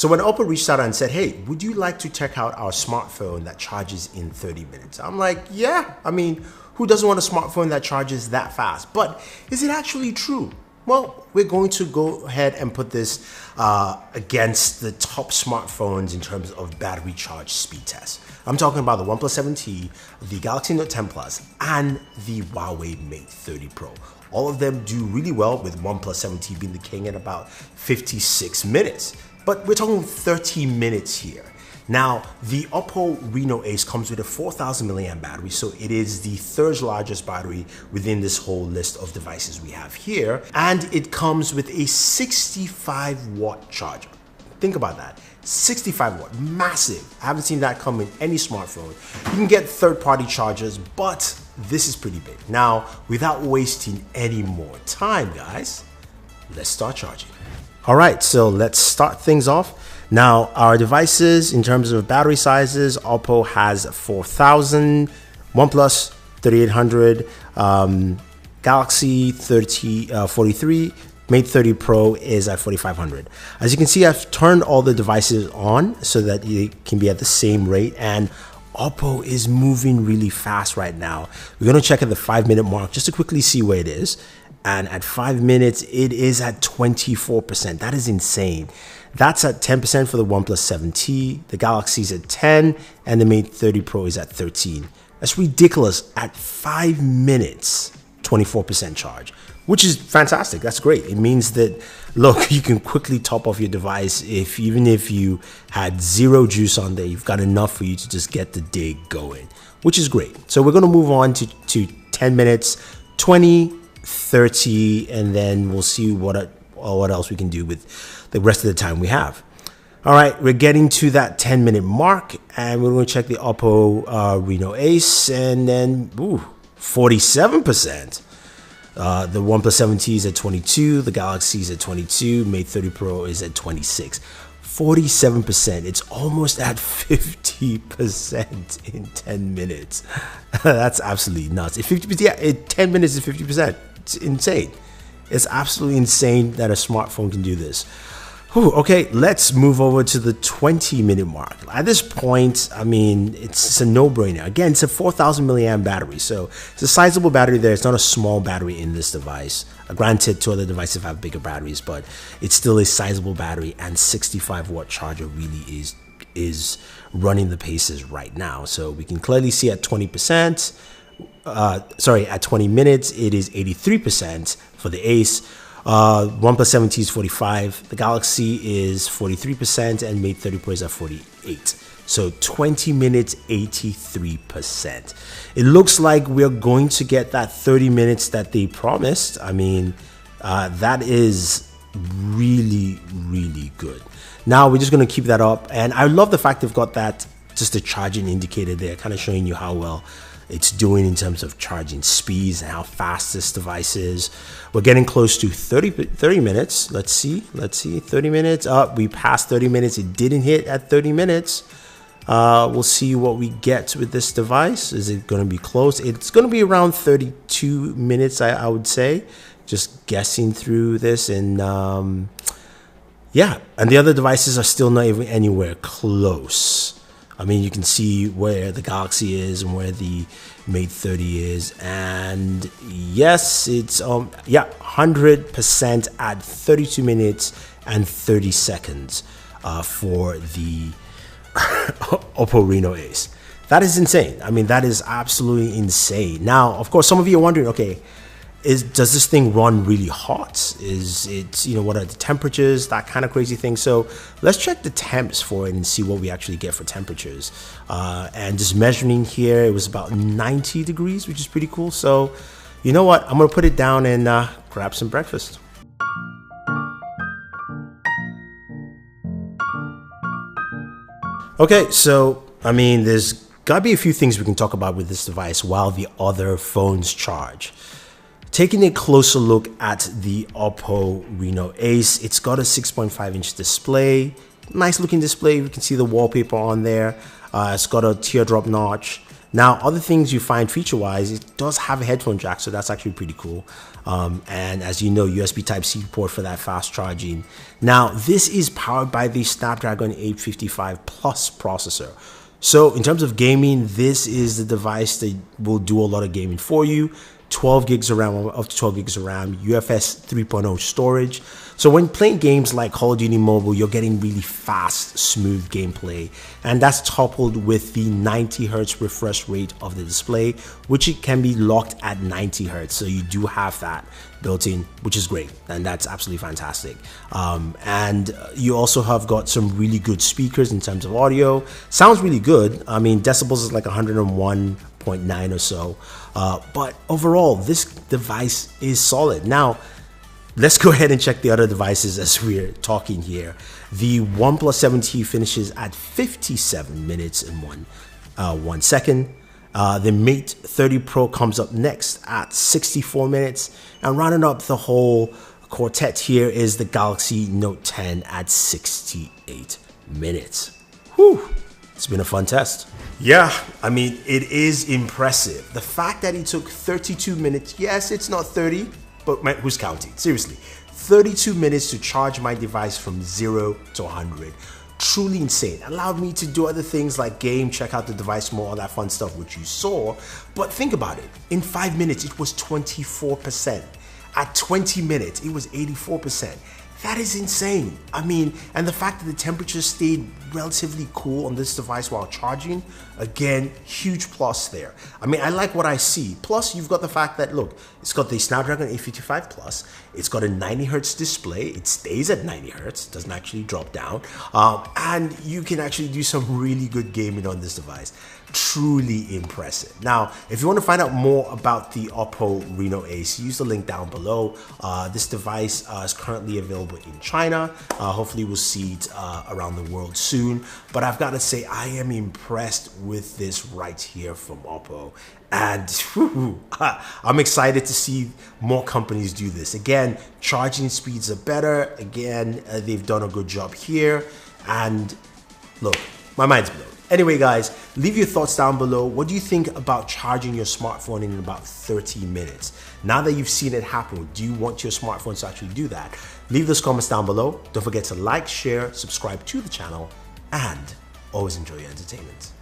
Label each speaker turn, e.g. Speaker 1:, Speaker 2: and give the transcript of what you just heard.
Speaker 1: So when Oppo reached out and said, hey, would you like to check out our smartphone that charges in 30 minutes? I'm like, yeah, I mean, who doesn't want a smartphone that charges that fast? But is it actually true? Well, we're going to go ahead and put this against the top smartphones in terms of battery charge speed test. I'm talking about the OnePlus 7T, the Galaxy Note 10 Plus, and the Huawei Mate 30 Pro. All of them do really well, with OnePlus 7T being the king at about 56 minutes. But we're talking 30 minutes here. Now, the Oppo Reno Ace comes with a 4,000 milliamp battery, so it is the third largest battery within this whole list of devices we have here. And it comes with a 65-watt charger. Think about that. 65 watt, massive. I haven't seen that come in any smartphone. You can get third-party chargers, but this is pretty big. Now, without wasting any more time, guys, let's start charging. All right, so let's start things off. Now, our devices, in terms of battery sizes, Oppo has 4,000, OnePlus 3,800, Galaxy 43, Mate 30 Pro is at 4,500. As you can see, I've turned all the devices on so that it can be at the same rate, and Oppo is moving really fast right now. We're gonna check at the 5-minute mark just to quickly see where it is. And at 5 minutes, it is at 24%. That is insane. That's at 10% for the OnePlus 7T, the Galaxy's at 10, and the Mate 30 Pro is at 13. That's ridiculous. At 5 minutes, 24% charge, which is fantastic. That's great. It means that, look, you can quickly top off your device. Even if you had zero juice on there, you've got enough for you to just get the day going, which is great. So we're going to move on to 10 minutes, 20, 30, and then we'll see what else we can do with the rest of the time we have. All right, we're getting to that 10-minute mark, and we're going to check the Oppo Reno Ace, and then 47%. The OnePlus 7T is at 22, the Galaxy is at 22, Mate 30 Pro is at 26. 47%. It's almost at 50% in 10 minutes. That's absolutely nuts. 10 minutes is 50%. It's insane. It's absolutely insane that a smartphone can do this. Whew, okay, let's move over to the 20-minute mark. At this point, I mean, it's a no-brainer. Again, it's a 4,000 milliamp battery, so it's a sizable battery there. It's not a small battery in this device. Granted, two other devices have bigger batteries, but it's still a sizable battery, and 65-watt charger really is running the paces right now. So we can clearly see at 20%, at 20 minutes, it is 83% for the Ace. OnePlus 7T is 45, the Galaxy is 43%, and Mate 30 Pro is at 48. So 20 minutes, 83%. It looks like we're going to get that 30 minutes that they promised. I mean, that is really, really good. Now we're just going to keep that up. And I love the fact they've got that, just a charging indicator there, kind of showing you how well it's doing in terms of charging speeds and how fast this device is. We're getting close to 30 minutes. Let's see, 30 minutes. We passed 30 minutes. It didn't hit at 30 minutes. We'll see what we get with this device. Is it going to be close? It's going to be around 32 minutes, I would say. Just guessing through this. And yeah, and the other devices are still not even anywhere close. I mean, you can see where the Galaxy is and where the Mate 30 is. And yes, it's 100% at 32 minutes and 30 seconds for the Oppo Reno Ace. That is insane. I mean, that is absolutely insane. Now, of course, some of you are wondering, okay, does this thing run really hot? Is it, what are the temperatures, that kind of crazy thing? So let's check the temps for it and see what we actually get for temperatures. And just measuring here, it was about 90 degrees, which is pretty cool. So you know what? I'm going to put it down and grab some breakfast. Okay, so, I mean, there's got to be a few things we can talk about with this device while the other phones charge. Taking a closer look at the Oppo Reno Ace, it's got a 6.5-inch display. Nice looking display. You can see the wallpaper on there. It's got a teardrop notch. Now, other things you find feature-wise, it does have a headphone jack, so that's actually pretty cool. And as you know, USB Type-C port for that fast charging. Now, this is powered by the Snapdragon 855 Plus processor. So in terms of gaming, this is the device that will do a lot of gaming for you. 12 gigs of RAM, up to 12 gigs of RAM, UFS 3.0 storage. So when playing games like Call of Duty Mobile, you're getting really fast, smooth gameplay. And that's coupled with the 90 Hz refresh rate of the display, which it can be locked at 90 Hz. So you do have that built in, which is great. And that's absolutely fantastic. And you also have got some really good speakers in terms of audio. Sounds really good. I mean, decibels is like 101.9 or so. But overall, this device is solid. Now, let's go ahead and check the other devices as we're talking here. The OnePlus 7T finishes at 57 minutes and 1 second. The Mate 30 Pro comes up next at 64 minutes. And rounding up the whole quartet here is the Galaxy Note 10 at 68 minutes. Whew. It's been a fun test. Yeah, I mean, it is impressive. The fact that it took 32 minutes, yes, it's not 30, but man, who's counting? Seriously, 32 minutes to charge my device from 0 to 100. Truly insane. Allowed me to do other things like game, check out the device more, all that fun stuff, which you saw. But think about it. In 5 minutes, it was 24%. At 20 minutes, it was 84%. That is insane. I mean, and the fact that the temperature stayed relatively cool on this device while charging, again, huge plus there. I mean, I like what I see. Plus, you've got the fact that, look, it's got the Snapdragon 855 Plus. It's got a 90 Hz display. It stays at 90 Hz, doesn't actually drop down. And you can actually do some really good gaming on this device. Truly impressive. Now, if you want to find out more about the Oppo Reno Ace, use the link down below. This device is currently available in China. Hopefully we'll see it around the world soon. But I've got to say, I am impressed with this right here from Oppo. And whew, I'm excited to see more companies do this. Again, charging speeds are better. Again, they've done a good job here. And look, my mind's blown. Anyway, guys, leave your thoughts down below. What do you think about charging your smartphone in about 30 minutes? Now that you've seen it happen, do you want your smartphone to actually do that? Leave those comments down below. Don't forget to like, share, subscribe to the channel, and always enjoy your entertainment.